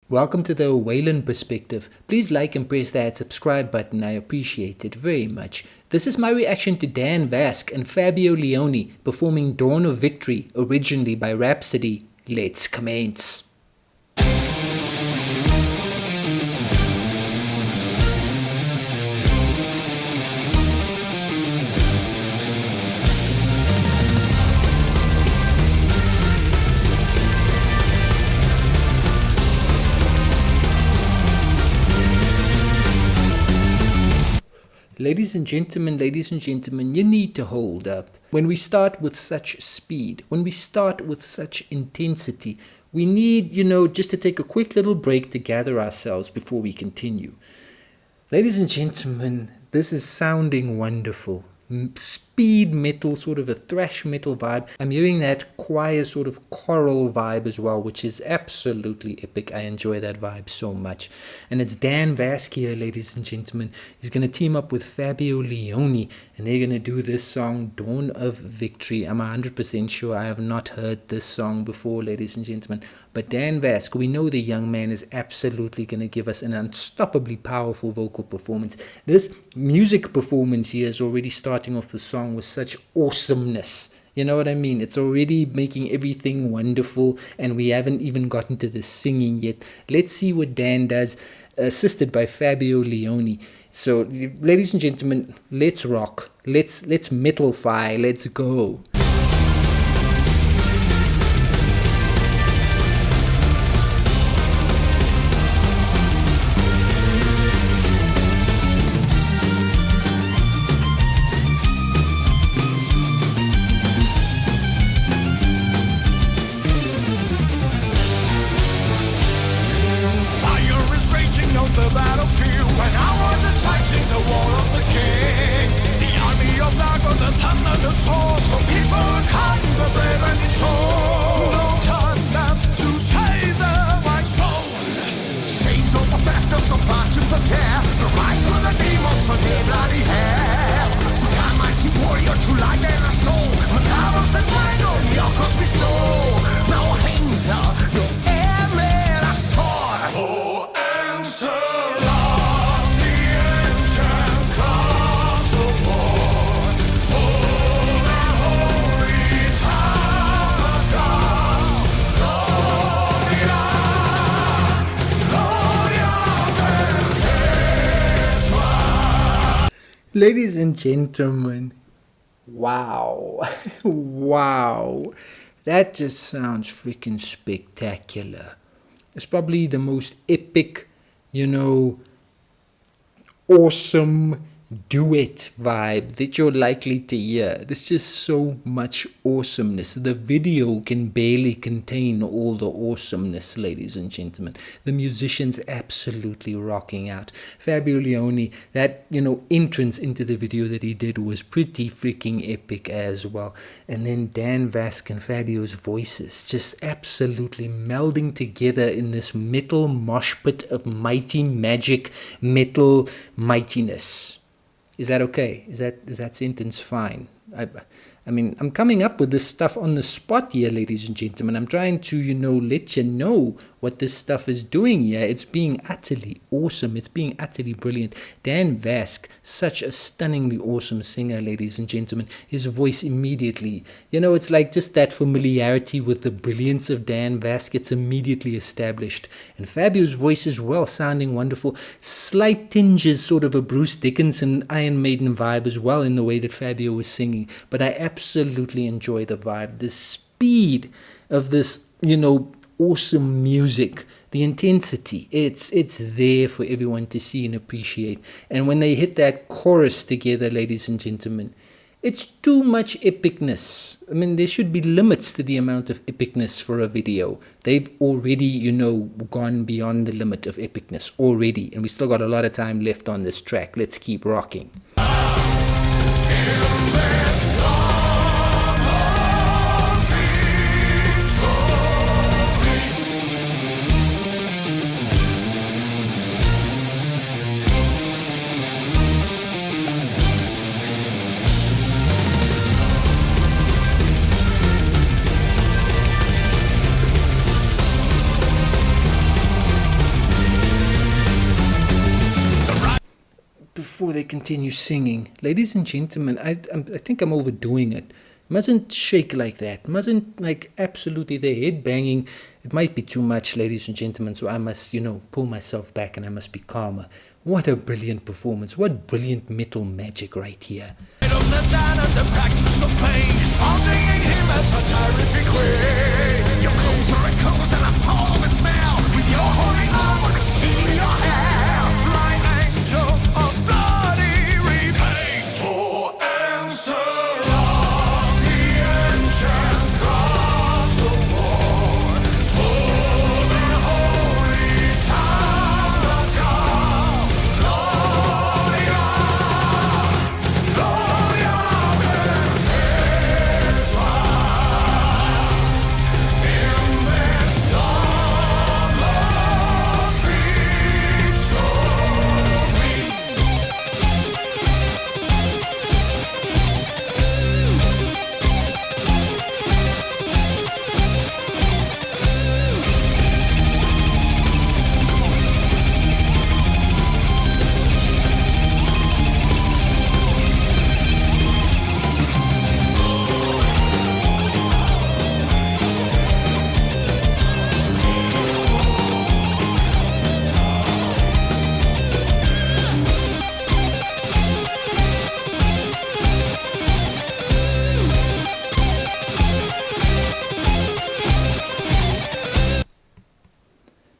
Welcome to the Waylon perspective. Please like and press that subscribe button. I appreciate it very much. This is my reaction to Dan Vasc and Fabio Lione performing Dawn of Victory, originally by Rhapsody. Let's commence. Ladies and gentlemen, you need to hold up. When we start with such speed, when we start with such intensity, we need, just to take a quick little break to gather ourselves before we continue. Ladies and gentlemen, this is sounding wonderful. Speed metal, sort of a thrash metal vibe. I'm hearing that choir sort of choral vibe as well, which is absolutely epic. I enjoy that vibe so much. And it's Dan Vasc here, ladies and gentlemen. He's going to team up with Fabio Lione, and they're going to do this song, Dawn of Victory. I'm 100% sure I have not heard this song before, ladies and gentlemen. But Dan Vasc, we know the young man is absolutely going to give us an unstoppably powerful vocal performance. This music performance here is already starting off the song with such awesomeness. You know what I mean? It's already making everything wonderful, and we haven't even gotten to the singing yet. Let's see what Dan does, assisted by Fabio Lione. So, ladies and gentlemen, let's rock. Let's metalify. Let's go. The battlefield when ours is fighting the war of the kings. The army of night with the thunder the sword, so people come the brave and the strong. No time left to save the white throne. Shades of the bastards of fortune for care. The rise of the demons for their bloody hair. So come mighty warrior to light their soul. With arrows and bridle, yokos be so. No hinder, no air a sword. Oh, answer. Ladies and gentlemen, wow, wow, that just sounds freaking spectacular. It's probably the most epic, awesome duet vibe that you're likely to hear. There's just so much awesomeness. The video can barely contain all the awesomeness, ladies and gentlemen. The musicians absolutely rocking out. Fabio Lione, that entrance into the video that he did was pretty freaking epic as well. And then Dan Vasc and Fabio's voices just absolutely melding together in this metal mosh pit of mighty magic metal mightiness. Is that okay? Is that sentence fine? I mean, I'm coming up with this stuff on the spot here, ladies and gentlemen. I'm trying to, let you know what this stuff is doing here. It's being utterly awesome. It's being utterly brilliant. Dan Vasc, such a stunningly awesome singer, ladies and gentlemen. His voice immediately, it's like just that familiarity with the brilliance of Dan Vasc. It's immediately established. And Fabio's voice as well, sounding wonderful. Slight tinges, sort of a Bruce Dickinson, Iron Maiden vibe as well in the way that Fabio was singing. But I absolutely enjoy the vibe, the speed of this, awesome music, the intensity. It's there for everyone to see and appreciate. And when they hit that chorus together, ladies and gentlemen, it's too much epicness. I mean, there should be limits to the amount of epicness for a video. They've already, gone beyond the limit of epicness already. And we still got a lot of time left on this track. Let's keep rocking. before they continue singing, ladies and gentlemen, I think I'm overdoing it. Mustn't shake like that. Mustn't, like, absolutely their head banging. It might be too much, ladies and gentlemen, so I must, pull myself back and I must be calmer. What a brilliant performance. What brilliant metal magic right here. Of the Dan and the practice of pain, smothering him as a terrific way. You're closer and closer and I follow the smell. With your holy arm I can steal your hair. Flying angel of bloody repaint. For answer of the ancient gods of war. For the holy town of God. Gloria, Gloria.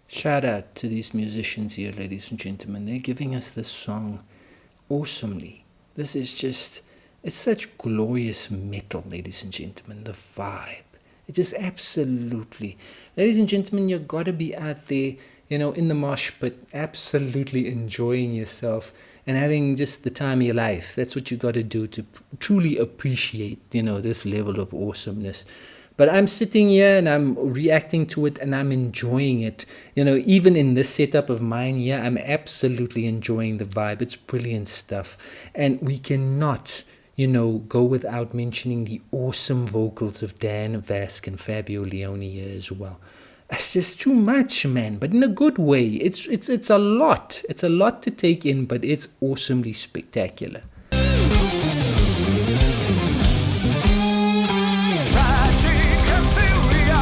Shout out to these musicians here, ladies and gentlemen. They're giving us this song awesomely. This is just, it's such glorious metal, ladies and gentlemen. The vibe. It just absolutely. Ladies and gentlemen, you gotta be out there, in the mosh pit, absolutely enjoying yourself and having just the time of your life. That's what you gotta do to truly appreciate, this level of awesomeness. But I'm sitting here and I'm reacting to it and I'm enjoying it. Even in this setup of mine here, I'm absolutely enjoying the vibe. It's brilliant stuff. And we cannot, go without mentioning the awesome vocals of Dan, Vasc, and Fabio Lione here as well. It's just too much, man, but in a good way. It's a lot. It's a lot to take in, but it's awesomely spectacular.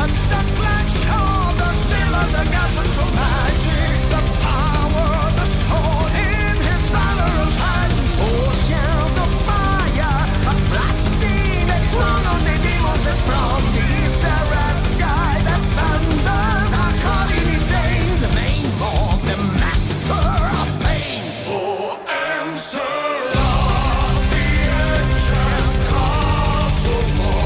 Stuck like shoulders, still on the gods of so magic. The power that's stored in his valorous hands. Oceans of fire are blasting the throne of the demons, and from the eastern red sky that thunders are calling his name. The main of the master of pain. For answer of the ancient gods of war.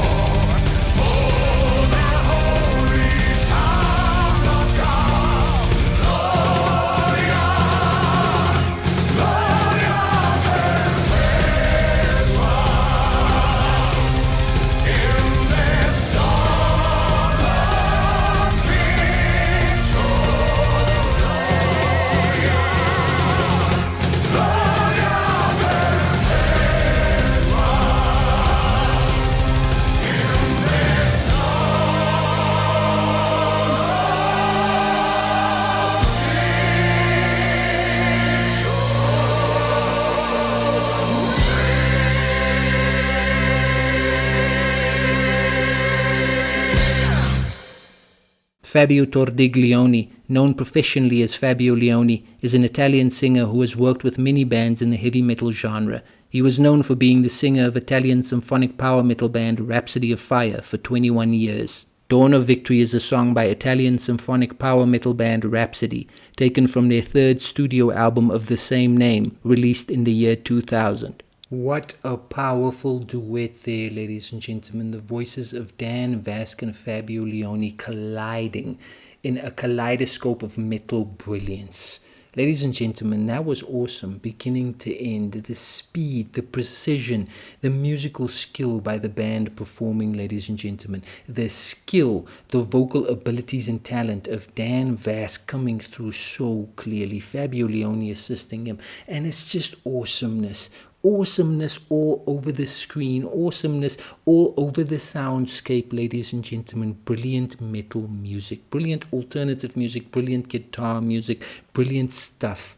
Fabio Tordiglione, known professionally as Fabio Lione, is an Italian singer who has worked with many bands in the heavy metal genre. He was known for being the singer of Italian symphonic power metal band Rhapsody of Fire for 21 years. Dawn of Victory is a song by Italian symphonic power metal band Rhapsody, taken from their third studio album of the same name, released in the year 2000. What a powerful duet there, ladies and gentlemen. The voices of Dan, Vasc, and Fabio Lione colliding in a kaleidoscope of metal brilliance. Ladies and gentlemen, that was awesome, beginning to end. The speed, the precision, the musical skill by the band performing, ladies and gentlemen. The skill, the vocal abilities and talent of Dan Vasc coming through so clearly. Fabio Lione assisting him. And it's just awesomeness. Awesomeness all over the screen, awesomeness all over the soundscape, ladies and gentlemen. Brilliant metal music, brilliant alternative music, brilliant guitar music, brilliant stuff.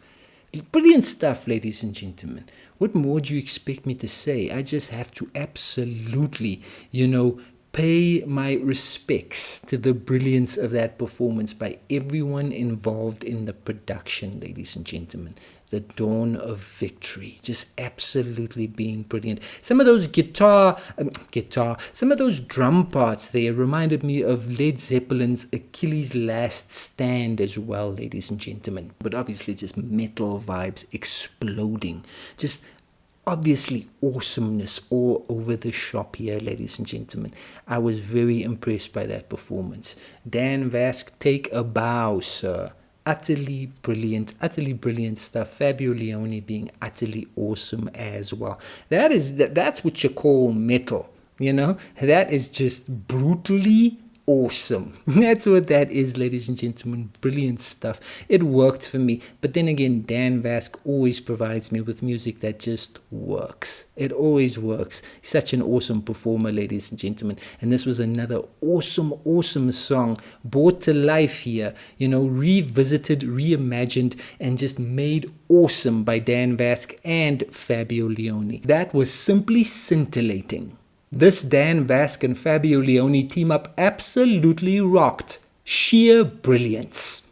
Brilliant stuff, ladies and gentlemen. What more do you expect me to say? I just have to absolutely, pay my respects to the brilliance of that performance by everyone involved in the production, ladies and gentlemen. The Dawn of Victory, just absolutely being brilliant. Some of those some of those drum parts there reminded me of Led Zeppelin's Achilles' Last Stand as well, ladies and gentlemen. But obviously just metal vibes exploding. Just obviously awesomeness all over the shop here, ladies and gentlemen. I was very impressed by that performance. Dan Vasc, take a bow, sir. Utterly brilliant stuff. Fabio Lione being utterly awesome as well. That's what you call metal, that is just brutally awesome. That's what that is, ladies and gentlemen. Brilliant stuff. It worked for me. But then again, Dan Vasc always provides me with music that just works. It always works. He's such an awesome performer, ladies and gentlemen. And this was another awesome song brought to life here, revisited, reimagined, and just made awesome by Dan Vasc and Fabio Lione. That was simply scintillating. This Dan Vasc and Fabio Lione team up absolutely rocked. Sheer brilliance.